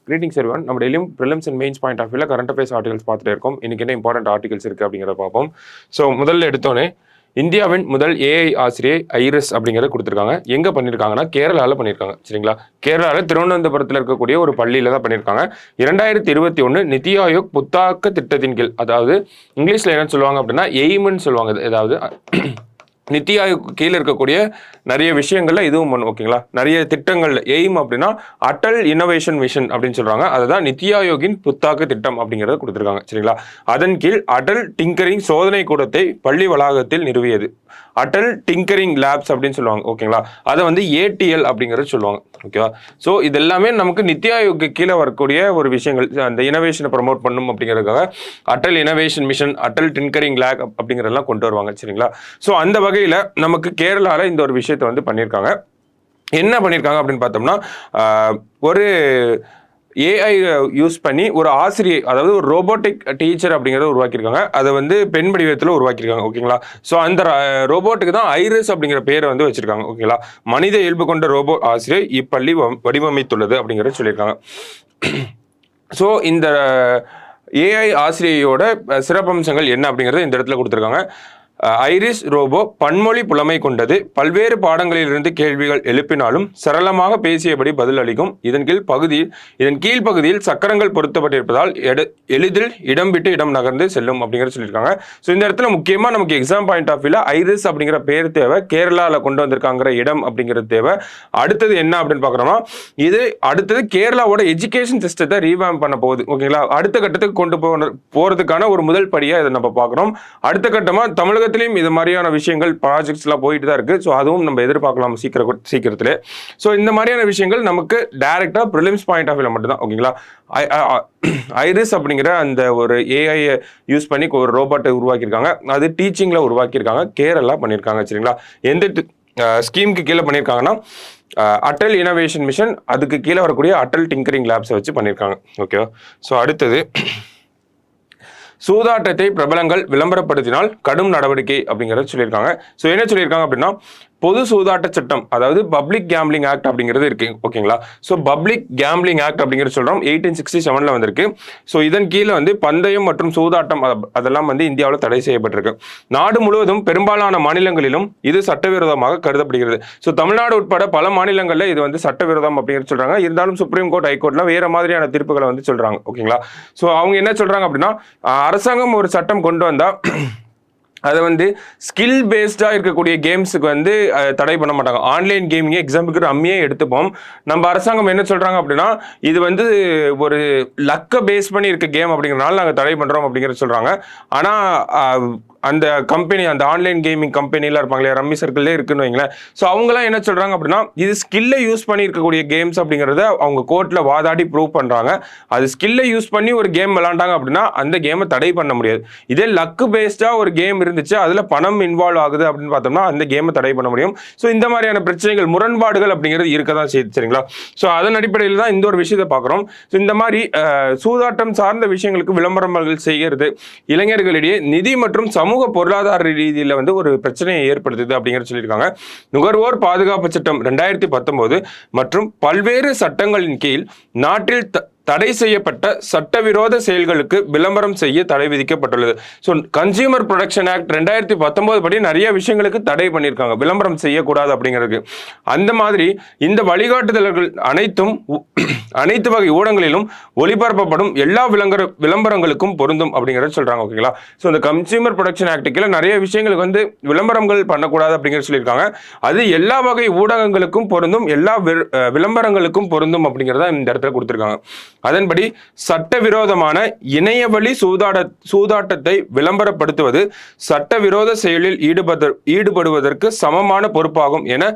Greetings everyone. நம்ம டெய்லியும் prelims and mains point of வியூல கரண்ட் அஃபேர்ஸ் ஆர்டிகல்ஸ் பார்த்துட்டு இருக்கோம். இன்னைக்கு என்ன இம்பார்ட்டன்ட் ஆர்டிகல்ஸ் இருக்கு அப்படிங்கிறத பார்ப்போம். ஸோ முதல்ல எடுத்தோன்னே இந்தியாவின் முதல் ஏஐ ஆசிரியை ஐரிஸ் அப்படிங்கிறத கொடுத்துருக்காங்க. எங்கே பண்ணியிருக்காங்கன்னா கேரளாவில் பண்ணியிருக்காங்க. சரிங்களா, கேரளாவில் திருவனந்தபுரத்தில் இருக்கக்கூடிய ஒரு பள்ளியில் தான் பண்ணியிருக்காங்க. 2021 நிதி ஆயோக் புத்தாக்க திட்டத்தின் கீழ், அதாவது இங்கிலீஷில் என்ன சொல்லுவாங்க அப்படின்னா எய்ம்னு சொல்லுவாங்க. ஏதாவது நிதி ஆயோக் கீழே இருக்கக்கூடிய நிறைய விஷயங்கள்ல இதுவும் ஒன்று. ஓகேங்களா, நிறைய திட்டங்கள் எய்ம் அப்படின்னா அட்டல் இன்னோவேஷன் மிஷன் அப்படின்னு சொல்றாங்க. அதுதான் நிதி ஆயோக்கின் புத்தாக்க திட்டம் அப்படிங்கிறத கொடுத்துருக்காங்க. சரிங்களா, அதன் கீழ் அட்டல் டிங்கரிங் சோதனை கூடத்தை பள்ளி வளாகத்தில் நிறுவியது. அட்டல் டிங்கரிங் லேப்ஸ் அப்படின்னு சொல்லுவாங்க. ஓகேங்களா, அதை வந்து ஏடிஎல் அப்படிங்கிறது சொல்லுவாங்க. ஓகேவா, ஸோ இது எல்லாமே நமக்கு நிதி ஆயோக்கு கீழே வரக்கூடிய ஒரு விஷயங்கள். அந்த இனோவேஷனை ப்ரமோட் பண்ணும் அப்படிங்கிறதுக்காக Atal innovation mission, Atal tinkering lab அப்படிங்கிறதெல்லாம் கொண்டு வருவாங்க. சரிங்களா, ஸோ அந்த வகையில் நமக்கு கேரளாவில் இந்த ஒரு விஷயத்தை வந்து பண்ணியிருக்காங்க. என்ன பண்ணியிருக்காங்க அப்படின்னு பார்த்தோம்னா, ஒரு ஏஐ யூஸ் பண்ணி ஒரு ஆசிரியை, அதாவது ஒரு ரோபோட்டிக் டீச்சர் அப்படிங்கிறத உருவாக்கியிருக்காங்க. அதை வந்து பெண் வடிவத்தில் உருவாக்கியிருக்காங்க. ஓகேங்களா, ஸோ அந்த ரோபோட்டுக்கு தான் ஐரிஸ் அப்படிங்கிற பேரை வந்து வச்சிருக்காங்க. ஓகேங்களா, மனித இயல்பு கொண்ட ரோபோ ஆசிரியை இப்பள்ளி வடிவமைத்துள்ளது அப்படிங்கிறத சொல்லியிருக்காங்க. ஸோ இந்த ஏஐ ஆசிரியையோட சிறப்பம்சங்கள் என்ன அப்படிங்கிறத இந்த இடத்துல கொடுத்துருக்காங்க. ஐரிஸ் ரோபோ பன்மொழி புலமை கொண்டது. பல்வேறு பாடங்களிலிருந்து கேள்விகள் எழுப்பினாலும் சரளமாக பேசியபடி பதில் அளிக்கும். இதன் கீழ் பகுதியில் சக்கரங்கள் பொருத்தப்பட்டிருப்பதால் எளிதில் இடம் விட்டு இடம் நகர்ந்து செல்லும் அப்படிங்கிறத சொல்லியிருக்காங்க. ஸோ இந்த இடத்துல முக்கியமாக நமக்கு எக்ஸாம் பாயிண்ட் ஆஃப் வியூல ஐரிஸ் அப்படிங்கிற பேர் தேவை, கேரளாவில் கொண்டு வந்திருக்காங்கிற இடம் அப்படிங்கிறது தேவை. அடுத்தது என்ன அப்படின்னு பார்க்குறோம்னா, இது அடுத்தது கேரளாவோட எஜுகேஷன் சிஸ்டத்தை ரீவாம் பண்ண போகுது. ஓகேங்களா, அடுத்த கட்டத்துக்கு கொண்டு போறதுக்கான ஒரு முதல் படியாக இதை நம்ம பார்க்குறோம். அடுத்த கட்டமாக தமிழகத்திலையும் இது மாதிரியான விஷயங்கள் ப்ராஜெக்ட்ஸ் எல்லாம் போயிட்டு தான் இருக்கு. ஸோ அதுவும் நம்ம எதிர்பார்க்கலாம் சீக்கிரத்திலே. ஸோ இந்த மாதிரியான விஷயங்கள் நமக்கு டைரக்டா ப்ரிலிம்ஸ் பாயிண்ட் ஆஃப் வியூல மட்டும் தான். ஓகேங்களா, ஐரிஸ் அப்படிங்கிற அந்த ஒரு ஏஐ யூஸ் பண்ணி ஒரு ரோபோட்டை உருவாக்கியிருக்காங்க. அது டீச்சிங்ல உருவாக்கியிருக்காங்க, கேரளா பண்ணியிருக்காங்க. சரிங்களா, எந்த ஸ்கீமுக்கு கீழே பண்ணியிருக்காங்கன்னா அட்டல் இனோவேஷன் மிஷன், அதுக்கு கீழே வரக்கூடிய அட்டல் டிங்கரிங் லேப்ஸை வச்சு பண்ணியிருக்காங்க. ஓகேவா, ஸோ அடுத்தது சூதாட்டத்தை பிரபலங்கள் விளம்பரப்படுத்தினால் கடும் நடவடிக்கை அப்படிங்கிறத சொல்லியிருக்காங்க. ஸோ என்ன சொல்லியிருக்காங்க அப்படின்னா, பொது சூதாட்ட சட்டம், அதாவது பப்ளிக் கேம்பிளிங் ஆக்ட் அப்படிங்கிறது இருக்கு. ஓகேங்களா, ஸோ பப்ளிக் கேம்பிளிங் ஆக்ட் அப்படிங்கிறது சொல்றோம் 1867 வந்திருக்கு. ஸோ இதன் கீழே வந்து பந்தயம் மற்றும் சூதாட்டம் அதெல்லாம் வந்து இந்தியாவில் தடை செய்யப்பட்டிருக்கு. நாடு முழுவதும் பெரும்பாலான மாநிலங்களிலும் இது சட்டவிரோதமாக கருதப்படுகிறது. ஸோ தமிழ்நாடு உட்பட பல மாநிலங்களில் இது வந்து சட்டவிரோதம் அப்படிங்கிறது சொல்றாங்க. இருந்தாலும் சுப்ரீம் கோர்ட், ஹைகோர்ட்ல வேற மாதிரியான தீர்ப்புகளை வந்து சொல்றாங்க. ஓகேங்களா, ஸோ அவங்க என்ன சொல்றாங்க அப்படின்னா, அரசாங்கம் ஒரு சட்டம் கொண்டு வந்தா அதை வந்து ஸ்கில் பேஸ்டாக இருக்கக்கூடிய கேம்ஸுக்கு வந்து தடை பண்ண மாட்டாங்க. ஆன்லைன் கேமிங், எக்ஸாம்பிளுக்கு ரம்மியே எடுத்துப்போம். நம்ம அரசாங்கம் என்ன சொல்கிறாங்க அப்படின்னா, இது வந்து ஒரு லக்கை பேஸ் பண்ணி இருக்க கேம் அப்படிங்கிறனால நாங்கள் தடை பண்ணுறோம் அப்படிங்கிறத சொல்கிறாங்க. ஆனால் அந்த கம்பெனி, அந்த ஆன்லைன் கேமிங் கம்பெனிலாம் இருப்பாங்களே, ரம்மி சர்க்கிள்லே இருக்குன்னு வைங்களேன். ஸோ அவங்களாம் என்ன சொல்கிறாங்க அப்படின்னா, இது ஸ்கில்லை யூஸ் பண்ணி இருக்கக்கூடிய கேம்ஸ் அப்படிங்கிறத அவங்க கோர்ட்டில் வாதாடி ப்ரூவ் பண்ணுறாங்க. அது ஸ்கில்லை யூஸ் பண்ணி ஒரு கேம் விளாண்டாங்க அப்படின்னா அந்த கேமை தடை பண்ண முடியாது. இதே லக்கு பேஸ்டாக ஒரு கேம் இருந்துச்சு, அதில் பணம் இன்வால்வ் ஆகுது அப்படின்னு பார்த்தோம்னா அந்த கேமை தடை பண்ண முடியும். ஸோ இந்த மாதிரியான பிரச்சனைகள், முரண்பாடுகள் அப்படிங்கிறது இருக்க தான் செய்யுது. சரிங்களா, ஸோ அதன் அடிப்படையில் தான் இந்த ஒரு விஷயத்தை பார்க்குறோம். ஸோ இந்த மாதிரி சூதாட்டம் சார்ந்த விஷயங்களுக்கு விளம்பரங்கள் செய்கிறது இளைஞர்களிடையே நிதி மற்றும் சமூக பொருளாதார ரீதியில் வந்து ஒரு பிரச்சனையை ஏற்படுத்துது அப்படிங்கிறது சொல்லியிருக்காங்க. நுகர்வோர் பாதுகாப்பு சட்டம் 2019 மற்றும் பல்வேறு சட்டங்களின் கீழ் நாட்டில் தடை செய்யப்பட்ட சட்டவிரோத செயல்களுக்கு விளம்பரம் செய்ய தடை விதிக்கப்பட்டுள்ளது. ஸோ கன்சியூமர் ப்ரொடெக்ஷன் ஆக்ட் 2019 படி நிறைய விஷயங்களுக்கு தடை பண்ணியிருக்காங்க, விளம்பரம் செய்யக்கூடாது அப்படிங்கிறதுக்கு. அந்த மாதிரி இந்த வழிகாட்டுதல்கள் அனைத்து வகை ஊடகங்களிலும் ஒளிபரப்பப்படும் எல்லா விளம்பரங்களுக்கும் பொருந்தும் அப்படிங்கிறத சொல்றாங்க. ஓகேங்களா, ஸோ இந்த கன்சியூமர் ப்ரொடெக்ஷன் ஆக்டுக்கு நிறைய விஷயங்களுக்கு வந்து விளம்பரங்கள் பண்ணக்கூடாது அப்படிங்கிறது சொல்லியிருக்காங்க. அது எல்லா வகை ஊடகங்களுக்கும் பொருந்தும், எல்லா விளம்பரங்களுக்கும் பொருந்தும் அப்படிங்கிறத இந்த இடத்துல கொடுத்துருக்காங்க. அதன்படி சட்டவிரோதமான இணையவழி சூதாட்டத்தை விளம்பரப்படுத்துவது சட்டவிரோத செயலில் ஈடுபடுவதற்கு சமமான பொறுப்பாகும் என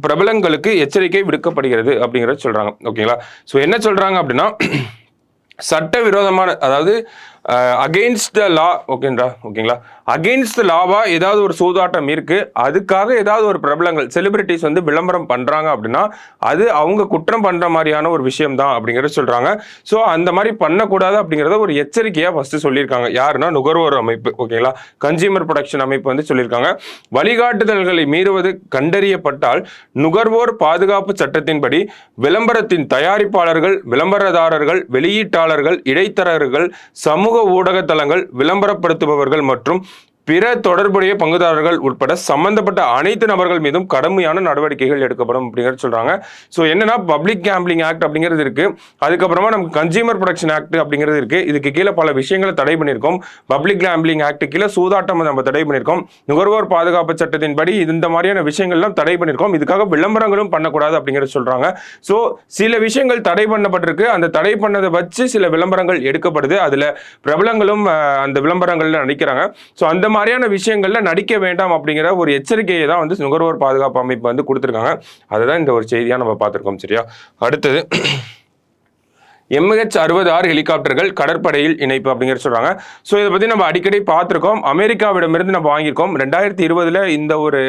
பிரபலங்களுக்கு எச்சரிக்கை விடுக்கப்படுகிறது அப்படிங்கிறத சொல்றாங்க. ஓகேங்களா, ஸோ என்ன சொல்றாங்க அப்படின்னா, சட்டவிரோதமான, அதாவது அகெயின்ஸ்ட் த லா ஓகேங்களா, அகெயின்ஸ்ட் த லாவா ஏதாவது ஒரு சூதாட்டம் இருக்கு, அதுக்காக ஏதாவது ஒரு பிரபலங்கள் செலிபிரிட்டிஸ் வந்து விளம்பரம் பண்றாங்க அப்படின்னா அது அவங்க குற்றம் பண்ற மாதிரியான ஒரு விஷயம் தான் அப்படிங்கறத சொல்றாங்க. ஸோ அந்த மாதிரி பண்ணக்கூடாது அப்படிங்கறத ஒரு எச்சரிக்கையா ஃபர்ஸ்ட் சொல்லியிருக்காங்க. யாருன்னா நுகர்வோர் அமைப்பு, ஓகேங்களா, கன்சியூமர் ப்ரொடக்ஷன் அமைப்பு வந்து சொல்லியிருக்காங்க. வழிகாட்டுதல்களை மீறுவது கண்டறியப்பட்டால் நுகர்வோர் பாதுகாப்பு சட்டத்தின்படி விளம்பரத்தின் தயாரிப்பாளர்கள், விளம்பரதாரர்கள், வெளியீட்டாளர்கள், இடைத்தரகர்கள், சமூக ஊடக தளங்கள், விளம்பரப்படுத்துபவர்கள் மற்றும் பிற தொடர்புடைய பங்குதாரர்கள் உட்பட சம்பந்தப்பட்ட அனைத்து நபர்கள் மீதும் கடுமையான நடவடிக்கைகள் எடுக்கப்படும் அப்படிங்கிறது சொல்றாங்க. ஸோ என்னன்னா பப்ளிக் கேம்பிளிங் ஆக்ட் அப்படிங்கிறது இருக்கு, அதுக்கப்புறமா நமக்கு கன்சியூமர் ப்ரொடக்ஷன் ஆக்ட் அப்படிங்கிறது இருக்கு. இதுக்கு கீழே பல விஷயங்களை தடை பண்ணியிருக்கோம். பப்ளிக் கேம்பிளிங் ஆக்ட் கீழே சூதாட்டம் நம்ம தடை பண்ணியிருக்கோம். நுகர்வோர் பாதுகாப்பு சட்டத்தின்படி இந்த மாதிரியான விஷயங்கள்லாம் தடை பண்ணியிருக்கோம். இதுக்காக விளம்பரங்களும் பண்ணக்கூடாது அப்படிங்கிறது சொல்றாங்க. ஸோ சில விஷயங்கள் தடை பண்ணப்பட்டிருக்கு, அந்த தடை பண்ணதை வச்சு சில விளம்பரங்கள் எடுக்கப்படுது, அதுல பிரபலங்களும் அந்த விளம்பரங்கள்ல நடிக்கிறாங்க. ஸோ அந்த மாதிரியான விஷயங்கள்ல நடிக்க வேண்டாம் அப்படிங்கிற ஒரு எச்சரிக்கையை தான் வந்து நுகர்வோர் பாதுகாப்பு அமைப்பு வந்து கொடுத்திருக்காங்க. அதுதான் இந்த ஒரு செய்தியா நம்ம பார்த்திருக்கோம். சரியா, அடுத்தது MH-60R ஹெலிகாப்டர்கள் கடற்படையில் இணைப்பு அப்படிங்கிற சொல்றாங்க. ஸோ இதை பத்தி நம்ம அடிக்கடி பார்த்திருக்கோம். அமெரிக்காவிடமிருந்து நம்ம வாங்கியிருக்கோம். 2020 இந்த ஒரு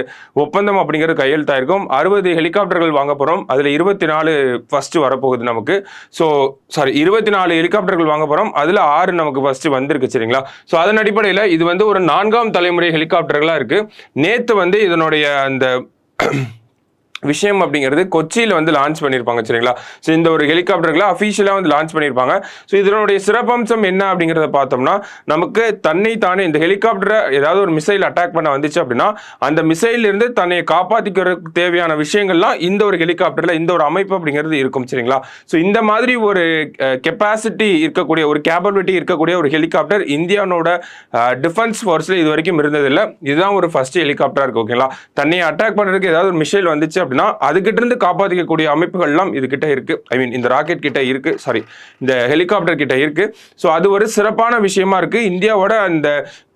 ஒப்பந்தம் அப்படிங்கிறது கையெழுத்தாயிருக்கும். 60 ஹெலிகாப்டர்கள் வாங்க போறோம். அதுல 24 ஃபர்ஸ்ட் வரப்போகுது நமக்கு. ஸோ 24 ஹெலிகாப்டர்கள் வாங்க போறோம். அதுல 6 நமக்கு ஃபர்ஸ்ட் வந்திருக்கு. சரிங்களா, ஸோ அதன் அடிப்படையில் இது வந்து ஒரு 4ஆம் தலைமுறை ஹெலிகாப்டர்களா இருக்கு. நேத்து வந்து இதனுடைய அந்த விஷயம் அப்படிங்கிறது கொச்சியில் வந்து லான்ச் பண்ணியிருப்பாங்க. சரிங்களா, ஸோ இந்த ஒரு ஹெலிகாப்டர்களை அஃபீஷியலாக வந்து லான்ச் பண்ணியிருப்பாங்க. ஸோ இதனுடைய சிறப்பம்சம் என்ன அப்படிங்கிறத பார்த்தோம்னா, நமக்கு தன்னை தானே இந்த ஹெலிகாப்டரை ஏதாவது ஒரு மிசைல் அட்டாக் பண்ண வந்துச்சு அப்படின்னா அந்த மிசைல் இருந்து தன்னை காப்பாற்றிக்கிறதுக்கு தேவையான விஷயங்கள்லாம் இந்த ஒரு ஹெலிகாப்டரில் இந்த ஒரு அமைப்பு அப்படிங்கிறது இருக்கும். சரிங்களா, ஸோ இந்த மாதிரி ஒரு கெப்பாசிட்டி இருக்கக்கூடிய ஒரு கேப்பபிலிட்டி இருக்கக்கூடிய ஒரு ஹெலிகாப்டர் இந்தியாவோட டிஃபென்ஸ் ஃபோர்ஸில் இது வரைக்கும் இருந்ததில்லை. இதுதான் ஒரு ஃபர்ஸ்ட் ஹெலிகாப்டராக இருக்கு. ஓகேங்களா, தன்னை அட்டாக் பண்ணுறதுக்கு ஏதாவது ஒரு மிசைல் வந்துச்சு அப்படின்னா அதுகிட்ட இருந்து காப்பாற்றிக்கக்கூடிய அமைப்புகள் எல்லாம் இது கிட்ட இருக்கு. ஐ மீன் இந்த ராக்கெட் கிட்ட இருக்கு, இந்த ஹெலிகாப்டர் கிட்ட இருக்கு. ஸோ அது ஒரு சிறப்பான விஷயமா இருக்கு. இந்தியாவோட அந்த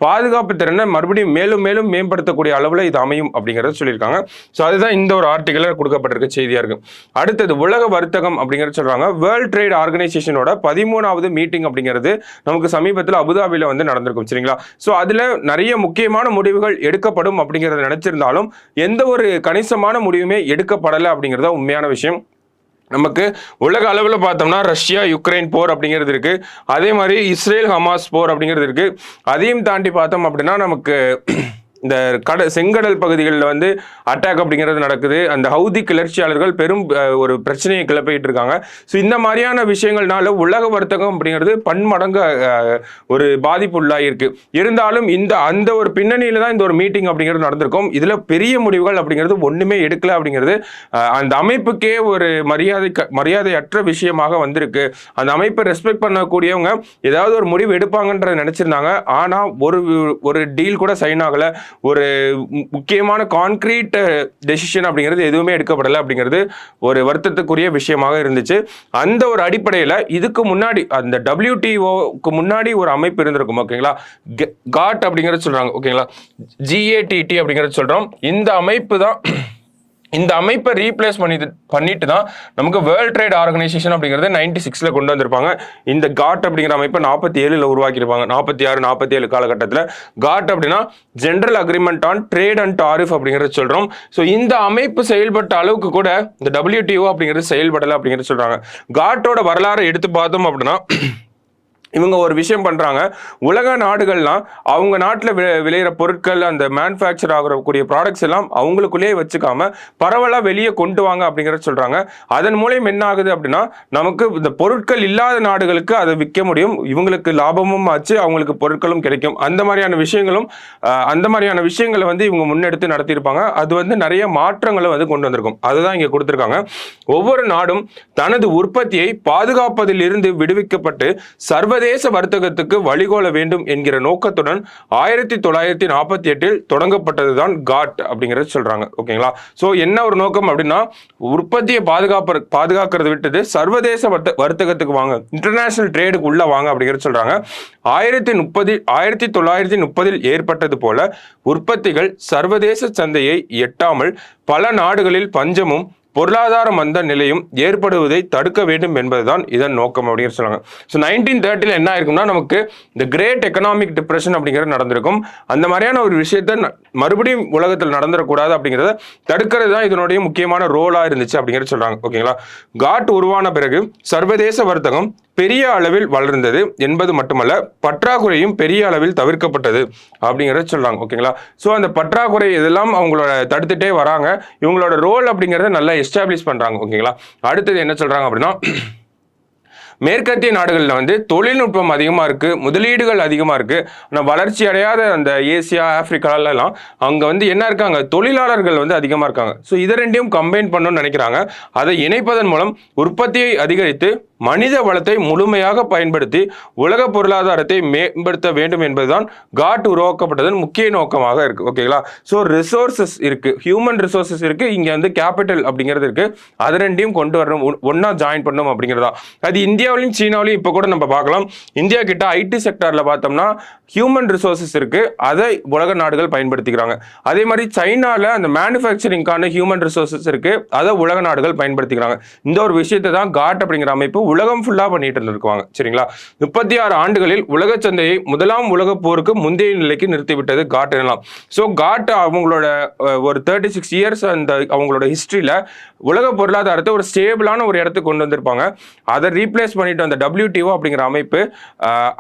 பாதுகாப்பு திறனை மறுபடியும் மேலும் மேலும் மேம்படுத்தக்கூடிய அளவில் இது அமையும் அப்படிங்கிறத சொல்லியிருக்காங்க. ஸோ அதுதான் இந்த ஒரு ஆர்டிகலில் கொடுக்கப்பட்டிருக்க செய்தியா இருக்கு. அடுத்தது உலக வர்த்தகம் அப்படிங்கிறது சொல்றாங்க. வேர்ல்ட் ட்ரேட் ஆர்கனைசேஷனோட 13வது மீட்டிங் அப்படிங்கிறது நமக்கு சமீபத்தில் அபுதாபியில் வந்து நடந்திருக்கும். சரிங்களா, ஸோ அதுல நிறைய முக்கியமான முடிவுகள் எடுக்கப்படும் அப்படிங்கிறத நினைச்சிருந்தாலும் எந்த ஒரு கணிசமான முடிவுமே எடுக்கப்படலை அப்படிங்கிறத உண்மையான விஷயம். நமக்கு உலக அளவில் பார்த்தோம்னா ரஷ்யா யுக்ரைன் போர் அப்படிங்கிறது இருக்கு, அதே மாதிரி இஸ்ரேல் ஹமாஸ் போர் அப்படிங்கிறது இருக்கு. அதையும் தாண்டி பார்த்தோம் அப்படின்னா நமக்கு இந்த செங்கடல் பகுதிகளில் வந்து அட்டாக் அப்படிங்கிறது நடக்குது. அந்த ஹவுதி கிளர்ச்சியாளர்கள் பெரும் ஒரு பிரச்சனையை கிளப்பிட்டு இருக்காங்க. ஸோ இந்த மாதிரியான விஷயங்கள்னால உலக வர்த்தகம் அப்படிங்கிறது பன்மடங்கு ஒரு பாதிப்பு உள்ளாயிருக்கு. இருந்தாலும் அந்த ஒரு பின்னணியில தான் இந்த ஒரு மீட்டிங் அப்படிங்கிறது நடந்திருக்கும். இதுல பெரிய முடிவுகள் அப்படிங்கிறது ஒண்ணுமே எடுக்கல அப்படிங்கிறது அந்த அமைப்புக்கே ஒரு மரியாதையற்ற விஷயமாக வந்திருக்கு. அந்த அமைப்பை ரெஸ்பெக்ட் பண்ணக்கூடியவங்க ஏதாவது ஒரு முடிவு எடுப்பாங்கன்றத நினைச்சிருந்தாங்க. ஆனா ஒரு டீல் கூட சைன் ஆகல, ஒரு முக்கியமான கான்கிரீட் டெசிஷன் அப்படிங்கிறது எதுவுமே எடுக்கப்படலை அப்படிங்கிறது ஒரு வருத்தத்துக்குரிய விஷயமாக இருந்துச்சு. அந்த ஒரு அடிப்படையில் இதுக்கு முன்னாடி அந்த WTOக்கு முன்னாடி ஒரு அமைப்பு இருந்திருக்கும். ஓகேங்களா, காட் அப்படிங்கிறது சொல்றாங்க. ஓகேங்களா, GATT அப்படிங்கிறது சொல்றோம். இந்த அமைப்பு தான் இந்த அமைப்பை ரீப்ளேஸ் பண்ணிட்டு தான் நமக்கு வேர்ல்ட் ட்ரேட் ஆர்கனைசேஷன் அப்படிங்கிறது 96 கொண்டு வந்திருப்பாங்க. இந்த காட் அப்படிங்கிற அமைப்பை 47 உருவாக்கியிருப்பாங்க. 46-47 காலகட்டத்தில் காட் அப்படின்னா general agreement on trade and tariff அப்படிங்கிறது சொல்றோம். ஸோ இந்த அமைப்பு செயல்பட்ட அளவுக்கு கூட இந்த WTO அப்படிங்கிறது செயல்படலை அப்படிங்கிறது சொல்றாங்க. காட்டோட வரலாறு எடுத்து பார்த்தோம் அப்படின்னா இவங்க ஒரு விஷயம் பண்றாங்க. உலக நாடுகள்லாம் அவங்க நாட்டில் விளையிற பொருட்கள், அந்த மேனுஃபேக்சர் ஆகக்கூடிய ப்ராடக்ட்ஸ் எல்லாம் அவங்களுக்குள்ளேயே வச்சுக்காம பரவலா வெளியே கொண்டு வாங்க அப்படிங்கிறத சொல்றாங்க. அதன் மூலம் என்ன ஆகுது அப்படின்னா நமக்கு இந்த பொருட்கள் இல்லாத நாடுகளுக்கு அதை விற்க முடியும், இவங்களுக்கு லாபமும் ஆச்சு, அவங்களுக்கு பொருட்களும் கிடைக்கும். அந்த மாதிரியான விஷயங்களை வந்து இவங்க முன்னெடுத்து நடத்தியிருப்பாங்க. அது வந்து நிறைய மாற்றங்களை வந்து கொண்டு வந்திருக்கும். அதுதான் இங்க கொடுத்திருக்காங்க. ஒவ்வொரு நாடும் தனது உற்பத்தியை பாதுகாப்பதில் இருந்து விடுவிக்கப்பட்டு சர்வதேச வர்த்தகத்துக்கு வழிகோல வேண்டும் என்கிற நோக்கத்துடன் 1948 தொடங்கப்பட்டதுதான் காட் அப்படிங்கறது சொல்றாங்க. ஓகேங்களா, சோ என்ன ஒரு நோக்கம் அப்படின்னா உற்பத்தியை பாதுகாக்கிறத விட்டுட்டு சர்வதேச வர்த்தகத்துக்கு வாங்க, இன்டர்நேஷனல் ட்ரேடுக்கு உள்ள வாங்க அப்படிங்கறது சொல்றாங்க. 1930 ஏற்பட்டது போல உற்பத்திகள் சர்வதேச சந்தையை எட்டாமல் பல நாடுகளில் பஞ்சமும் பொருளாதார மந்த நிலையும் ஏற்படுவதை தடுக்க வேண்டும் என்பதுதான் இதன் நோக்கம் அப்படின்னு சொல்லுவாங்க. ஸோ 1930 என்ன ஆயிருக்கும்னா நமக்கு இந்த கிரேட் எக்கனாமிக் டிப்ரெஷன் அப்படிங்கிறது நடந்திருக்கும். அந்த மாதிரியான ஒரு விஷயத்த மறுபடியும் உலகத்தில் நடந்துடக்கூடாது அப்படிங்கிறத தடுக்கிறது தான் இதனுடைய முக்கியமான ரோலா இருந்துச்சு அப்படிங்கிறது சொல்றாங்க. ஓகேங்களா. காட் உருவான பிறகு சர்வதேச வர்த்தகம் பெரிய அளவில் வளர்ந்தது என்பது மட்டுமல்ல, பற்றாக்குறையும் பெரிய அளவில் தவிர்க்கப்பட்டது அப்படிங்கிறத சொல்றாங்க. ஓகேங்களா. ஸோ அந்த பற்றாக்குறை இதெல்லாம் அவங்களோட தடுத்துட்டே வராங்க. இவங்களோட ரோல் அப்படிங்கிறத நல்லா எஸ்டாப்ளிஷ் பண்றாங்க. ஓகேங்களா. அடுத்தது என்ன சொல்றாங்க அப்படின்னா, மேற்கத்திய நாடுகளில் வந்து தொழில்நுட்பம் அதிகமாக இருக்குது, முதலீடுகள் அதிகமாக இருக்குது. ஆனால் வளர்ச்சி அடையாத அந்த ஏசியா, ஆப்பிரிக்காலெல்லாம் அங்கே வந்து என்ன இருக்காங்க, தொழிலாளர்கள் வந்து அதிகமாக இருக்காங்க. ஸோ இதை ரெண்டையும் கம்பைன் பண்ணணும்னு நினைக்கிறாங்க. அதை இணைப்பதன் மூலம் உற்பத்தியை அதிகரித்து மனித வளத்தை முழுமையாக பயன்படுத்தி உலக பொருளாதாரத்தை மேம்படுத்த வேண்டும் என்பதுதான் காட் உருவாக்கப்பட்டதன் முக்கிய நோக்கமாக இருக்கு. ஓகேங்களா. ஸோ ரிசோர்சஸ் இருக்கு, ஹியூமன் ரிசோர்சஸ் இருக்கு, இங்க வந்து கேபிட்டல் அப்படிங்கிறது இருக்கு. அது ரெண்டையும் கொண்டு வரணும், ஒன்னா ஜாயின் பண்ணணும் அப்படிங்கிறதா. அது இந்தியாவிலையும் சீனாவிலையும் இப்போ கூட நம்ம பார்க்கலாம். இந்தியா கிட்ட ஐடி செக்டர்ல பார்த்தோம்னா ஹியூமன் ரிசோர்சஸ் இருக்கு, அதை உலக நாடுகள் பயன்படுத்திக்கிறாங்க. அதே மாதிரி சைனால அந்த மேனுஃபேக்சரிங்கான ஹியூமன் ரிசோர்சஸ் இருக்கு, அதை உலக நாடுகள் பயன்படுத்திக்கிறாங்க. இந்த ஒரு விஷயத்தை தான் காட் அப்படிங்கிற அமைப்பு உலகம் ஃபுல்லா பண்ணிட்டு இருந்திருக்காங்க. சரிங்களா. 36 ஆண்டுகளில் உலக சந்தையை முதலாம் உலக போருக்கு முந்தைய நிலைக்கு நிறுத்திவிட்டது காட் எனலாம். ஸோ காட் அவங்களோட ஒரு 36 இயர்ஸ் அந்த அவங்களோட ஹிஸ்டரியில உலக பொருளாதாரத்தை ஒரு ஸ்டேபிளான ஒரு இடத்துக்கு கொண்டு வந்திருப்பாங்க. அதை ரீப்ளேஸ் பண்ணிட்டு அந்த WTO அப்படிங்கிற அமைப்பு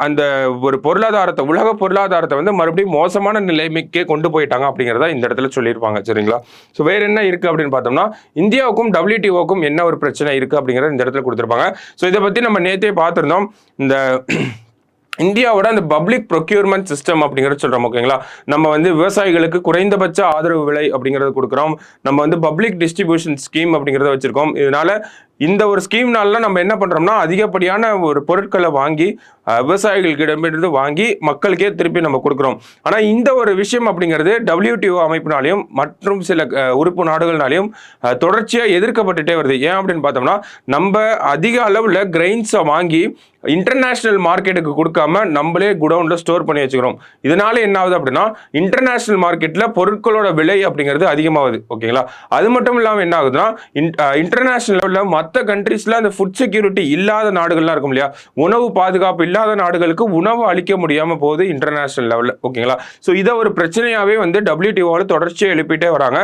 அந்த ஒரு பொருளாதாரத்தை, உலக பொருளாதாரத்தை வந்து மறுபடியும் மோசமான நிலைமைக்கே கொண்டு போயிட்டாங்க அப்படிங்கிறத இந்த இடத்துல சொல்லியிருப்பாங்க. சரிங்களா. ஸோ வேற என்ன இருக்கு அப்படின்னு பார்த்தோம்னா, இந்தியாவுக்கும் WTOக்கும் என்ன ஒரு பிரச்சனை இருக்கு அப்படிங்கிறத இந்த இடத்துல கொடுத்துருப்பாங்க. ஸோ இதை பத்தி நம்ம நேற்றே பார்த்திருந்தோம். இந்த இந்தியாவோட அந்த பப்ளிக் ப்ரொக்யூர்மெண்ட் சிஸ்டம் அப்படிங்கிறது சொல்றோம். ஓகேங்களா. நம்ம வந்து விவசாயிகளுக்கு குறைந்தபட்ச ஆதரவு விலை அப்படிங்கிறத கொடுக்குறோம். நம்ம வந்து பப்ளிக் டிஸ்ட்ரிபியூஷன் ஸ்கீம் அப்படிங்கிறத வச்சிருக்கோம். இதனால இந்த ஒரு ஸ்கீம்னால நம்ம என்ன பண்றோம்னா, அதிகப்படியான ஒரு பொருட்களை வாங்கி விவசாயிகளிடமிருந்து வாங்கி மக்களுக்கே திருப்பி நம்ம கொடுக்குறோம். ஆனா இந்த ஒரு விஷயம் அப்படிங்கிறது WTO அமைப்பினாலையும் மற்றும் சில உறுப்பு நாடுகள்னாலையும் தொடர்ச்சியா எதிர்க்கப்பட்டுட்டே வருது. ஏன் அப்படின்னு பார்த்தோம்னா, நம்ம அதிக அளவுல கிரெயின்ஸை வாங்கி இன்டர்நேஷனல் மார்க்கெட்டுக்கு கொடுக்காம நம்மளே குடவுன்ல ஸ்டோர் பண்ணி வச்சுக்கிறோம். இதனால என்ன ஆகுது அப்படின்னா, இன்டர்நேஷனல் மார்க்கெட்ல பொருட்களோட விலை அப்படிங்கிறது அதிகமாகுது. ஓகேங்களா. அது மட்டும் இல்லாமல் என்ன ஆகுதுன்னா, இன்டர்நேஷனல் லெவல்ல மற்ற கண்ட்ரீஸ்ல அந்த ஃபுட் செக்யூரிட்டி இல்லாத நாடுகள்லாம் இருக்கும் இல்லையா, உணவு பாதுகாப்பு இல்லாத நாடுகளுக்கு உணவு அளிக்க முடியாம போகுது இன்டர்நேஷனல் லெவல்ல. ஓகேங்களா. ஸோ இதை ஒரு பிரச்சனையாவே வந்து WTOவில் தொடர்ச்சியாக எழுப்பிட்டே வராங்க.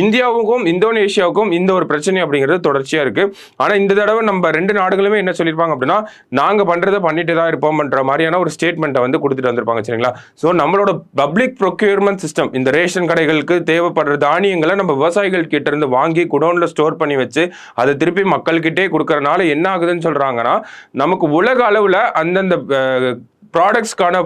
இந்தியாவுக்கும் இந்தோனேஷியாவுக்கும் இந்த ஒரு பிரச்சனை அப்படிங்கிறது தொடர்ச்சியா இருக்கு. ஆனா இந்த தடவை நம்ம ரெண்டு நாடுகளுமே என்ன சொல்லியிருப்பாங்க அப்படின்னா, நாங்க பண்றதை பண்ணிட்டு தான் இருப்போம்ன்ற மாதிரியான ஒரு ஸ்டேட்மெண்ட்டை வந்து கொடுத்துட்டு வந்திருப்பாங்க. சரிங்களா. ஸோ நம்மளோட பப்ளிக் ப்ரொக்யூர்மெண்ட் சிஸ்டம், இந்த ரேஷன் கடைகளுக்கு தேவைப்படுற தானியங்களை நம்ம விவசாயிகள் கிட்ட இருந்து வாங்கி குடோன்ல ஸ்டோர் பண்ணி வச்சு அதை திருப்பி மக்கள்கிட்டே கொடுக்கறதுனால என்ன ஆகுதுன்னு சொல்றாங்கன்னா, நமக்கு உலக அளவுல அந்தந்த ப்ராடக்ட்ஸ்க்கான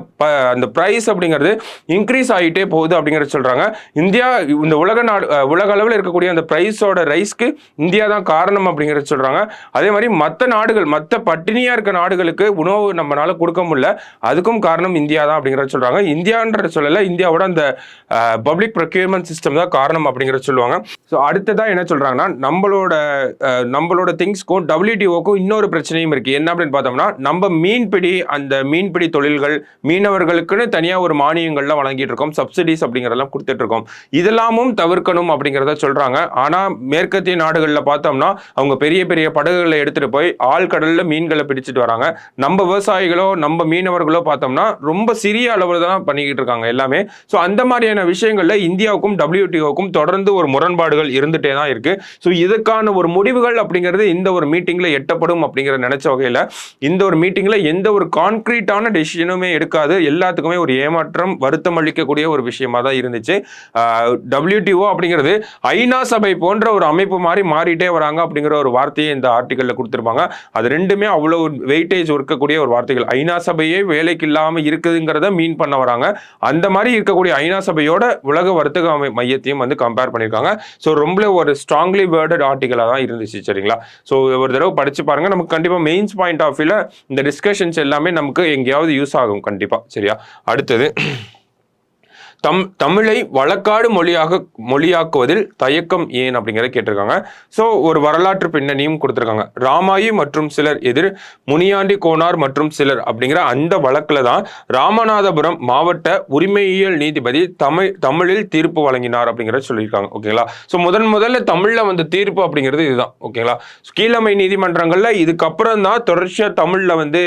அந்த ப்ரைஸ் அப்படிங்கிறது இன்க்ரீஸ் ஆகிட்டே போகுது அப்படிங்கிறத சொல்றாங்க. இந்தியா இந்த உலக அளவில் இருக்கக்கூடிய அந்த ப்ரைஸோட ரைஸ்க்கு இந்தியா தான் காரணம் அப்படிங்கிறத சொல்றாங்க. அதே மாதிரி மற்ற நாடுகள், மற்ற பட்டினியா இருக்க நாடுகளுக்கு உணவு நம்மளால கொடுக்க முடியல, அதுக்கும் காரணம் இந்தியா தான் அப்படிங்கிறத சொல்றாங்க. இந்தியான்ற சொல்லல, இந்தியாவோட அந்த பப்ளிக் ப்ரொக்யூர்மெண்ட் சிஸ்டம் தான் காரணம் அப்படிங்கிறத சொல்லுவாங்க. ஸோ அடுத்ததான் என்ன சொல்றாங்கன்னா, நம்மளோட திங்ஸ்க்கும் WTOக்கும் இன்னொரு பிரச்சனையும் இருக்கு. என்ன அப்படின்னு பார்த்தோம்னா, நம்ம மீன்பிடி தொழில்கள், மீனவர்களுக்குன்னு தனியா ஒரு மானியங்கள்லாம் வழங்கிட்டு இருக்கோம், சப்சிடிஸ் அப்படிங்கறதெல்லாம் கொடுத்துட்டு இருக்கோம். இதெல்லாமும் தவிர்க்கணும் அப்படிங்கிறத சொல்றாங்க. ஆனா மேற்கத்திய நாடுகள்ல பார்த்தோம்னா, அவங்க பெரிய பெரிய படகுகளை எடுத்துட்டு போய் ஆழ்கடல்ல மீன்களை பிடிச்சிட்டு வராங்க. நம்ம விவசாயிகளோ நம்ம மீனவர்களோ பார்த்தோம்னா ரொம்ப சிறிய அளவில் தான் பண்ணிக்கிட்டு இருக்காங்க எல்லாமே. ஸோ அந்த மாதிரியான விஷயங்கள்ல இந்தியாவுக்கும் WTOக்கும் தொடர்ந்து ஒரு முரண்பாடுகள் இருந்துட்டே தான் இருக்கு. ஸோ இதுக்கான ஒரு முடிவுகள் அப்படிங்கிறது இந்த ஒரு மீட்டிங்ல எட்டப்படும் அப்படிங்கிற நினைச்ச வகையில இந்த ஒரு மீட்டிங்ல எந்த ஒரு கான்கிரீட்டான டெசிஷனுமே எடுக்காது, எல்லாத்துக்குமே ஒரு ஏமாற்றம், வருத்தம் அளிக்கக்கூடிய ஒரு விஷயமா தான் இருந்துச்சு. WTO அப்படிங்கிறது ஐநா சபை போன்ற ஒரு அமைப்பு மாதிரி மாறிட்டே வராங்க அப்படிங்கிற ஒரு வார்த்தையை இந்த ஆர்டிகல்ல கொடுத்திருப்பாங்க. அது ரெண்டுமே அவ்வளவு வெயிட்டேஜ் இருக்கக்கூடிய ஒரு வார்த்தைகள். ஐநா சபையே வேலைக்கு இல்லாம இருக்குதுங்கிறத மீன் பண்ண வராங்க. அந்த மாதிரி இருக்கக்கூடிய ஐநா சபையோட உலக வர்த்தக மையத்தையும் வந்து கம்பேர் பண்ணியிருக்காங்க. ஸோ ரொம்ப ஒரு ஸ்ட்ராங்லி வேர்டட் ஆர்டிகலா தான் இருந்துச்சு. சரிங்களா. ஸோ ஒரு தடவை படிச்சு பாருங்க, நமக்கு கண்டிப்பா மெயின்ஸ் பாயிண்ட் ஆஃப் வியூல இந்த டிஸ்கஷன்ஸ் எல்லாமே நமக்கு எங்கேயாவது யூஸ் ஆகும் கண்டிப்பா. சரியா. அடுத்தது தமிழை வழக்காடு மொழியாக்குவதில் தயக்கம் ஏன் அப்படிங்கிறத கேட்டிருக்காங்க. ஸோ ஒரு வரலாற்று பின்னணியும் கொடுத்துருக்காங்க. ராமாயி மற்றும் சிலர் எதிர் முனியாண்டி கோனார் மற்றும் சிலர் அப்படிங்கிற அந்த வழக்கில் தான் ராமநாதபுரம் மாவட்ட உரிமையியல் நீதிபதி தமிழில் தீர்ப்பு வழங்கினார் அப்படிங்கிறத சொல்லியிருக்காங்க. ஓகேங்களா. ஸோ முதல்ல தமிழில் வந்து தீர்ப்பு அப்படிங்கிறது இதுதான். ஓகேங்களா. கீழமை நீதிமன்றங்கள்ல இதுக்கப்புறம் தான் தொடர்ச்சியா தமிழ்ல வந்து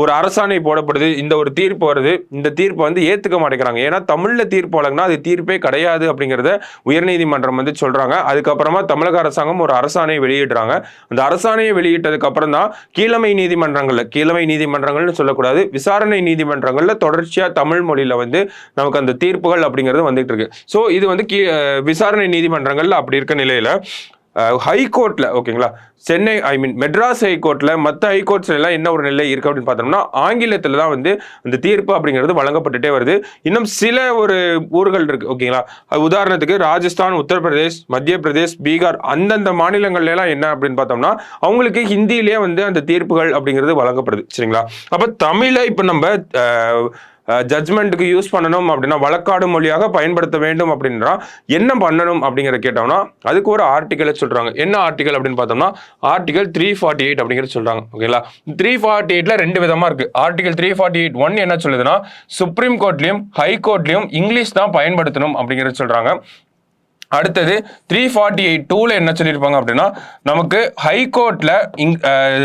ஒரு அரசாணை போடப்படுது, இந்த ஒரு தீர்ப்பு வருது. இந்த தீர்ப்பை வந்து ஏத்துக்க மாட்டேங்கிறாங்க. ஏன்னா தமிழ்ல தீர்ப்பு வழங்கினா அது தீர்ப்பே கிடையாது அப்படிங்கிறத உயர்நீதிமன்றம் வந்து சொல்றாங்க. அதுக்கப்புறமா தமிழக அரசாங்கம் ஒரு அரசாணையை வெளியிடுறாங்க. அந்த அரசாணையை வெளியிட்டதுக்கு அப்புறம் தான் கீழமை நீதிமன்றங்கள்னு சொல்லக்கூடாது, விசாரணை நீதிமன்றங்கள்ல தொடர்ச்சியா தமிழ் மொழியில வந்து நமக்கு அந்த தீர்ப்புகள் அப்படிங்கிறது வந்துட்டு இருக்கு. ஸோ இது வந்து விசாரணை நீதிமன்றங்கள்ல அப்படி இருக்க நிலையில ஹைகோர்ட்ல, ஓகேங்களா, சென்னை மெட்ராஸ் ஹைகோர்ட்ல, மற்ற ஹைகோர்ட்ஸ்ல எல்லாம் என்ன ஒரு நிலை இருக்கு அப்படின்னு பார்த்தோம்னா ஆங்கிலத்துல தான் வந்து அந்த தீர்ப்பு அப்படிங்கிறது வழங்கப்பட்டுட்டே வருது. இன்னும் சில ஒரு ஊர்கள் இருக்கு. ஓகேங்களா. உதாரணத்துக்கு ராஜஸ்தான், உத்தரப்பிரதேஷ், மத்திய பிரதேஷ், பீகார் அந்தந்த மாநிலங்கள்ல எல்லாம் என்ன அப்படின்னு பார்த்தோம்னா அவங்களுக்கு ஹிந்தியிலேயே வந்து அந்த தீர்ப்புகள் அப்படிங்கிறது வழங்கப்படுது. சரிங்களா. அப்ப தமிழை இப்ப நம்ம ஜட்ஜ்மெண்ட்டுக்கு யூஸ் பண்ணணும் அப்படின்னா, வழக்காடு மொழியாக பயன்படுத்த வேண்டும் அப்படின்றா என்ன பண்ணணும் அப்படிங்கிற கேட்டோம்னா அதுக்கு ஒரு ஆர்டிகலை சொல்றாங்க. என்ன ஆர்டிகல் அப்படின்னு பார்த்தோம்னா ஆர்டிகல் 348 அப்படிங்கிறது சொல்றாங்க. ஓகேங்களா. 348ல ரெண்டு விதமா இருக்கு. ஆர்டிகல் 348(1) என்ன சொல்லுதுன்னா சுப்ரீம் கோர்ட்லயும் ஹை கோர்ட்லயும் இங்கிலீஷ் தான் பயன்படுத்தணும் அப்படிங்கிறது சொல்றாங்க. அடுத்தது 348(2)ல என்ன சொல்லியிருப்பாங்க அப்படின்னா நமக்கு ஹைகோர்ட்ல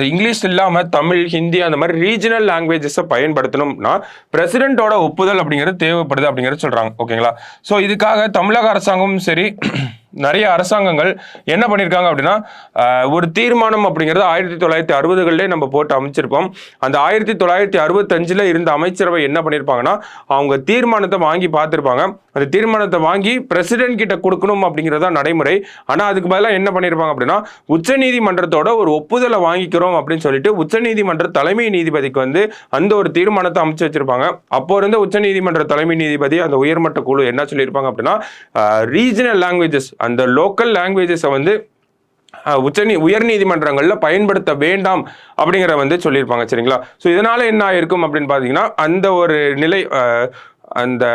இங்கிலீஷ் இல்லாம தமிழ், ஹிந்தி அந்த மாதிரி ரீஜனல் லாங்குவேஜஸை பயன்படுத்தணும்னா பிரசிடென்ட்டோட ஒப்புதல் அப்படிங்கிறது தேவைப்படுது அப்படிங்கிறது சொல்றாங்க. ஓகேங்களா. ஸோ இதுக்காக தமிழக அரசாங்கமும் சரி நிறைய அரசாங்கங்கள் என்ன பண்ணியிருக்காங்க அப்படின்னா ஒரு தீர்மானம் அப்படிங்கிறது 1960களிலே நம்ம போட்டு அமைச்சிருப்போம். அந்த 1965 இருந்த அமைச்சரவை என்ன பண்ணியிருப்பாங்கன்னா அவங்க தீர்மானத்தை வாங்கி பார்த்துருப்பாங்க. அந்த தீர்மானத்தை வாங்கி பிரசிடென்ட் கிட்ட கொடுக்கணும் அப்படிங்கிறதா நடைமுறை. ஆனால் அதுக்கு பதிலாக என்ன பண்ணியிருப்பாங்க அப்படின்னா உச்சநீதிமன்றத்தோட ஒரு ஒப்புதலை வாங்கிக்கிறோம் அப்படின்னு சொல்லிட்டு உச்சநீதிமன்ற தலைமை நீதிபதிக்கு வந்து அந்த ஒரு தீர்மானத்தை அமைச்சு வச்சிருப்பாங்க. அப்போ இருந்த உச்சநீதிமன்ற தலைமை நீதிபதி அந்த உயர்மட்ட குழு என்ன சொல்லியிருப்பாங்க அப்படின்னா ரீஜனல் லாங்குவேஜஸ், அந்த லோக்கல் லாங்குவேஜஸை வந்து உயர் நீதிமன்றங்கள்ல பயன்படுத்த வேண்டாம் அப்படிங்கிற வந்து சொல்லியிருப்பாங்க. சரிங்களா. ஸோ இதனால என்ன ஆயிருக்கும் அப்படின்னு பார்த்தீங்கன்னா அந்த ஒரு நிலை அந்த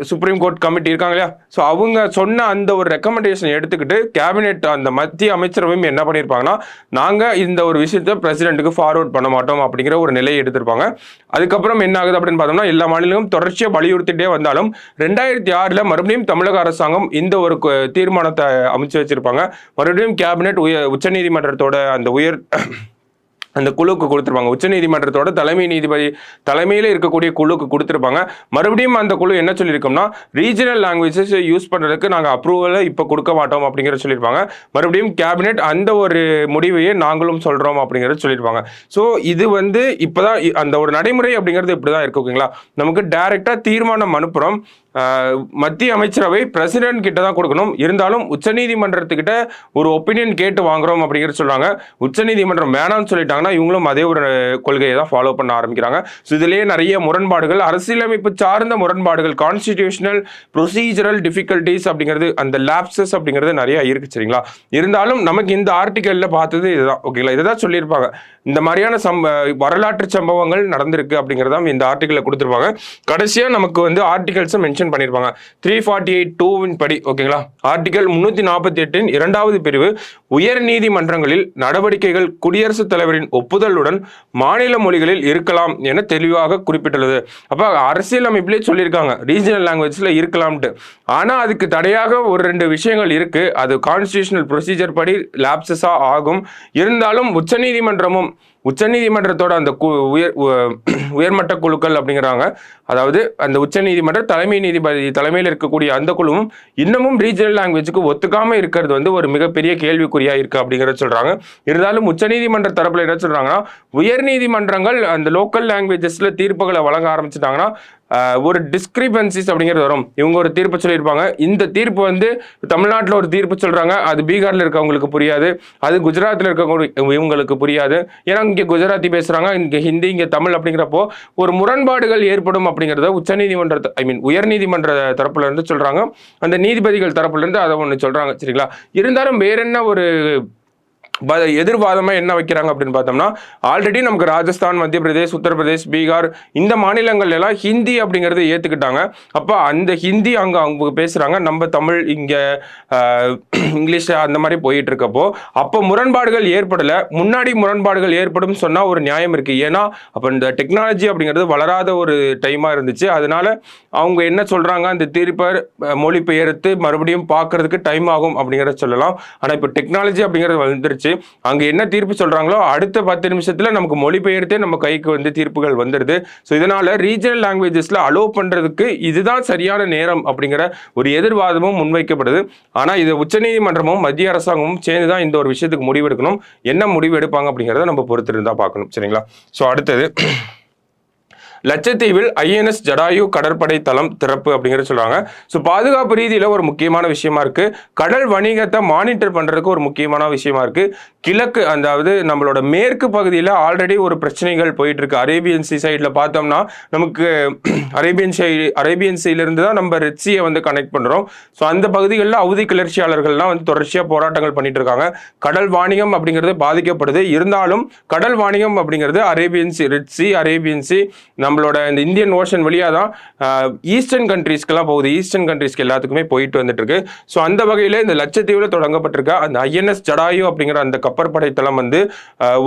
சுப்ரீம் கோர்ட் கமிட்டி இருக்காங்க இல்லையா, ஸோ அவங்க சொன்ன அந்த ஒரு ரெக்கமெண்டேஷன் எடுத்துக்கிட்டு கேபினெட் அந்த மத்திய அமைச்சரவையும் என்ன பண்ணியிருப்பாங்கன்னா நாங்கள் இந்த ஒரு விஷயத்தை பிரசிடென்ட்டுக்கு ஃபார்வர்ட் பண்ண மாட்டோம் அப்படிங்கிற ஒரு நிலையை எடுத்திருப்பாங்க. அதுக்கப்புறம் என்ன ஆகுது அப்படின்னு பார்த்தோம்னா எல்லா மாநிலங்களும் தொடர்ச்சியாக வலியுறுத்திட்டே வந்தாலும் 2006 மறுபடியும் தமிழக அரசாங்கம் இந்த ஒரு தீர்மானத்தை அமைச்சு வச்சிருப்பாங்க. மறுபடியும் கேபினெட் உச்சநீதிமன்றத்தோட அந்த குழுக்கு கொடுத்துருப்பாங்க. உச்சநீதிமன்றத்தோட தலைமை நீதிபதி தலைமையில் இருக்கக்கூடிய குழுக்கு கொடுத்துருப்பாங்க. மறுபடியும் அந்த குழு என்ன சொல்லியிருக்கோம்னா ரீஜனல் லாங்குவேஜஸ் யூஸ் பண்ணுறதுக்கு நாங்கள் அப்ரூவலை இப்போ கொடுக்க மாட்டோம் அப்படிங்கிறத சொல்லியிருப்பாங்க. மறுபடியும் கேபினெட் அந்த ஒரு முடிவையே நாங்களும் சொல்கிறோம் அப்படிங்கிறத சொல்லியிருப்பாங்க. ஸோ இது வந்து இப்போதான் அந்த ஒரு நடைமுறை அப்படிங்கிறது இப்படி தான் இருக்கு. ஓகேங்களா. நமக்கு டைரெக்டாக தீர்மானம் அனுப்புகிறோம், மத்திய அமைச்சரவை பிரசிடென்ட் கிட்ட தான் கொடுக்கணும், இருந்தாலும் உச்சநீதிமன்றத்துக்கிட்ட ஒரு ஒப்பீனியன் கேட்டு வாங்குறோம் அப்படிங்கிறது சொல்றாங்க. உச்சநீதிமன்றம் வேணாம்னு சொல்லிட்டாங்கன்னா இவங்களும் அதே ஒரு கொள்கையை தான் ஃபாலோ பண்ண ஆரம்பிக்கிறாங்க. ஸோ இதுலேயே நிறைய முரண்பாடுகள், அரசியலமைப்பு சார்ந்த முரண்பாடுகள், கான்ஸ்டிடியூஷனல் ப்ரொசீஜரல் டிஃபிகல்டிஸ் அப்படிங்கிறது, அந்த லேப்சஸ் அப்படிங்கிறது நிறைய இருக்கு. சரிங்களா. இருந்தாலும் நமக்கு இந்த ஆர்டிகல்ல பார்த்தது இதுதான். ஓகேங்களா. இதுதான் சொல்லியிருப்பாங்க. இந்த மாதிரியான வரலாற்று சம்பவங்கள் நடந்திருக்கு அப்படிங்கிறதான் இந்த ஆர்டிகல்ல கொடுத்துருப்பாங்க. கடைசியா நமக்கு வந்து ஆர்டிகல்ஸை மென்ஷன் பண்ணியிருப்பாங்க. 348(2) படி. ஓகேங்களா. ஆர்டிகல் 348 2வது பிரிவு உயர் நீதிமன்றங்களில் நடவடிக்கைகள் குடியரசுத் தலைவரின் ஒப்புதலுடன் மாநில மொழிகளில் இருக்கலாம் என தெளிவாக குறிப்பிட்டுள்ளது. அப்ப அரசியல் அமைப்பிலே சொல்லியிருக்காங்க ரீஜனல் லாங்குவேஜ்ல இருக்கலாம்ட்டு. ஆனா அதுக்கு தடையாக ஒரு 2 விஷயங்கள் இருக்கு. அது கான்ஸ்டிடியூஷனல் ப்ரொசீஜர் படி லேப்சஸா ஆகும். இருந்தாலும் உச்சநீதிமன்றத்தோட அந்த உயர்மட்ட குழுக்கள் அப்படிங்கிறாங்க, அதாவது அந்த உச்சநீதிமன்ற தலைமை நீதிபதி தலைமையில் இருக்கக்கூடிய அந்த குழுவும் இன்னமும் ரீஜனல் லாங்குவேஜுக்கு ஒத்துக்காம இருக்கிறது வந்து ஒரு மிகப்பெரிய கேள்விக்குறியா இருக்கு அப்படிங்கிறத சொல்றாங்க. இருந்தாலும் உச்சநீதிமன்ற தரப்புல என்ன சொல்றாங்கன்னா உயர் நீதிமன்றங்கள் அந்த லோக்கல் லாங்குவேஜஸ்ல தீர்ப்புகளை வழங்க ஆரம்பிச்சிட்டாங்கன்னா ஒரு டிஸ்கிரிபன்சிஸ் அப்படிங்கிறது வரும். இவங்க ஒரு தீர்ப்பு சொல்லியிருப்பாங்க, இந்த தீர்ப்பு வந்து தமிழ்நாட்டில் ஒரு தீர்ப்பு சொல்றாங்க, அது பீகார்ல இருக்கவங்களுக்கு புரியாது, அது குஜராத்தில் இருக்கவங்க இவங்களுக்கு புரியாது, ஏன்னா இங்கே குஜராத்தி பேசுறாங்க, இங்கே ஹிந்தி, இங்கே தமிழ் அப்படிங்கிறப்போ ஒரு முரண்பாடுகள் ஏற்படும் அப்படிங்கிறத உச்சநீதிமன்ற உயர்நீதிமன்ற தரப்புல இருந்து சொல்றாங்க, அந்த நீதிபதிகள் தரப்புல இருந்து அதை ஒன்று சொல்றாங்க. சரிங்களா. இருந்தாலும் வேற என்ன ஒரு எதிர்வாதமா என்ன வைக்கிறாங்க அப்படின்னு பார்த்தோம்னா, ஆல்ரெடி நமக்கு ராஜஸ்தான், மத்திய பிரதேஷ், உத்தரப்பிரதேஷ், பீகார் இந்த மாநிலங்கள் எல்லாம் ஹிந்தி அப்படிங்கறத ஏத்துக்கிட்டாங்க. அப்ப அந்த ஹிந்தி அவங்க பேசுறாங்க, நம்ம தமிழ் இங்க இங்கிலீஷ் அந்த மாதிரி போயிட்டு இருக்கப்போ அப்ப முரண்பாடுகள் ஏற்படல. முன்னாடி முரண்பாடுகள் ஏற்படும் சொன்னா ஒரு நியாயம் இருக்கு. ஏன்னா அப்ப இந்த டெக்னாலஜி அப்படிங்கிறது வளராத ஒரு டைமா இருந்துச்சு. அதனால அவங்க என்ன சொல்றாங்க, அந்த தீர்ப்பை மொழிபெயர்த்து மறுபடியும் பார்க்கறதுக்கு டைம் ஆகும் அப்படிங்கிறத சொல்லலாம். ஆனா இப்ப டெக்னாலஜி அப்படிங்கிறது வந்துருச்சு. அங்க என்ன தீர்ப்பு சொல்றாங்களோ அடுத்த 10 நிமிஷத்துல நமக்கு மொழிபெயர்த்தே நம்ம கைக்கு வந்து தீர்ப்புகள் வந்துடுது. ஸோ இதனால ரீஜனல் லாங்குவேஜஸ்ல அலோவ் பண்றதுக்கு இதுதான் சரியான நேரம் அப்படிங்கிற ஒரு எதிர்வாதமும் முன்வைக்கப்படுது. ஆனா இது உச்சநீதிமன்றமும் மத்திய அரசாங்கமும் சேர்ந்து தான் இந்த ஒரு விஷயத்துக்கு முடிவெடுக்கணும். என்ன முடிவு எடுப்பாங்க அப்படிங்கிறத நம்ம பொறுத்திருந்தா பார்க்கணும். சரிங்களா? ஸோ அடுத்தது, லட்சத்தீவில் ஐஎன்எஸ் ஜடாயு கடற்படை தளம் திறப்பு அப்படிங்கிறது சொல்றாங்க. ஸோ பாதுகாப்பு ரீதியில ஒரு முக்கியமான விஷயமா இருக்கு. கடல் வணிகத்தை மானிட்டர் பண்றதுக்கு ஒரு முக்கியமான விஷயமா இருக்கு. கிழக்கு, அதாவது நம்மளோட மேற்கு பகுதியில் ஆல்ரெடி ஒரு பிரச்சனைகள் போயிட்டு இருக்கு. அரேபியன் சி சைட்ல பார்த்தோம்னா நமக்கு அரேபியன் சீல தான் நம்ம ரெட் சீயை வந்து கனெக்ட் பண்றோம். ஸோ அந்த பகுதிகளில் ஹவுதி கிளர்ச்சியாளர்கள்லாம் வந்து தொடர்ச்சியா போராட்டங்கள் பண்ணிட்டு இருக்காங்க. கடல் வாணிகம் அப்படிங்கிறது பாதிக்கப்படுது. இருந்தாலும் கடல் வாணிகம் அப்படிங்கிறது Arabian sea, red C, Arabian sea, நம்மளோட இந்த இந்தியன் ஓஷன் வழியா தான் ஈஸ்டர்ன் கண்ட்ரீஸ்க்கெல்லாம் போகுது. ஈஸ்டர்ன் கண்ட்ரீஸ்க்கு எல்லாத்துக்குமே போயிட்டு வந்துட்டு இருக்கு. ஸோ அந்த வகையில் இந்த லட்சத்தீவில் தொடங்கப்பட்டிருக்க அந்த ஐஎன்எஸ் ஜடாயு அப்படிங்கிற அந்த கப்பற்படை தளம் வந்து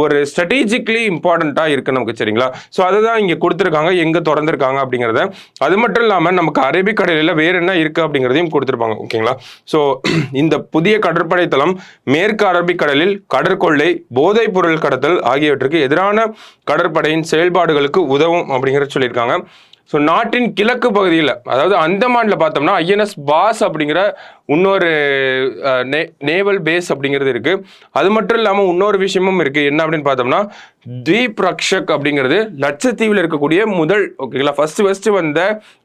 ஒரு ஸ்ட்ராட்டஜிக்கலி இம்பார்ட்டண்டா இருக்கு நமக்கு. சரிங்களா? ஸோ அதுதான் இங்க கொடுத்துருக்காங்க, எங்க திறந்திருக்காங்க அப்படிங்கிறத. அது மட்டும் இல்லாமல் நமக்கு அரபிக்கடலில் வேற என்ன இருக்கு அப்படிங்கிறதையும் கொடுத்துருப்பாங்க. ஓகேங்களா? ஸோ இந்த புதிய கடற்படை தளம் மேற்கு அரபிக்கடலில் கடற்கொள்ளை, போதைப் பொருள் கடத்தல் ஆகியவற்றுக்கு எதிரான கடற்படையின் செயல்பாடுகளுக்கு உதவும் அப்படிங்கிற சொல்லியிருக்காங்க. ஸோ நாட்டின் கிழக்கு பகுதியில், அதாவது அந்தமான்ல பார்த்தோம்னா ஐஎன்எஸ் பாஸ் அப்படிங்கிற இன்னொரு நேவல் பேஸ் அப்படிங்கிறது இருக்கு. அது மட்டும் இல்லாமல் இன்னொரு விஷயமும் இருக்கு. என்ன அப்படின்னு பார்த்தோம்னா, தீப் ரக்ஷக் அப்படிங்கிறது லட்சத்தீவில் இருக்கக்கூடிய முதல், ஓகேங்களா, ஃபர்ஸ்ட் வந்த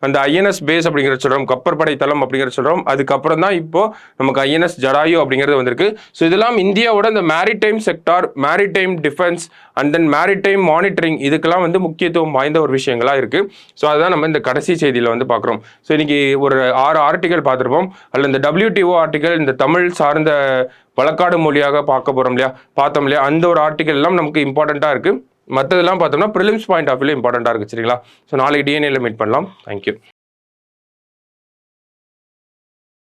அந்த ஐஎன்எஸ் பேஸ் அப்படிங்கிற சொல்றோம், கப்பற்படை தளம் அப்படிங்கிற சொல்றோம். அதுக்கப்புறம் தான் இப்போ நமக்கு ஐஎன்எஸ் ஜடாயு அப்படிங்கிறது வந்திருக்கு. ஸோ இதெல்லாம் இந்தியாவோட இந்த maritime sector, maritime defence and then maritime monitoring, இதுக்கெல்லாம் வந்து முக்கியத்துவம் வாய்ந்த ஒரு விஷயங்களா இருக்கு. ஸோ அதுதான் நம்ம இந்த கடைசி செய்தியில் வந்து பார்க்குறோம். ஸோ இன்னைக்கு ஒரு 6 ஆர்டிகல் பார்த்துருப்போம். அதில் இந்த WTO ஆர்டிகல், இந்த தமிழ் சார்ந்த வழக்காடு மொழியாக பார்த்தோம் இல்லையா, அந்த ஒரு ஆர்டிகல் எல்லாம் நமக்கு இம்பார்ட்டண்ட்டாக இருக்கு. மற்றதெல்லாம் பார்த்தோம்னா ப்ரிலிம்ஸ் பாயிண்ட் ஆஃப் வியூல இம்பார்ட்டண்ட்டாக இருக்கு. சரிங்களா? ஸோ நாளைக்கு DNA மீட் பண்ணலாம். தேங்க்யூ.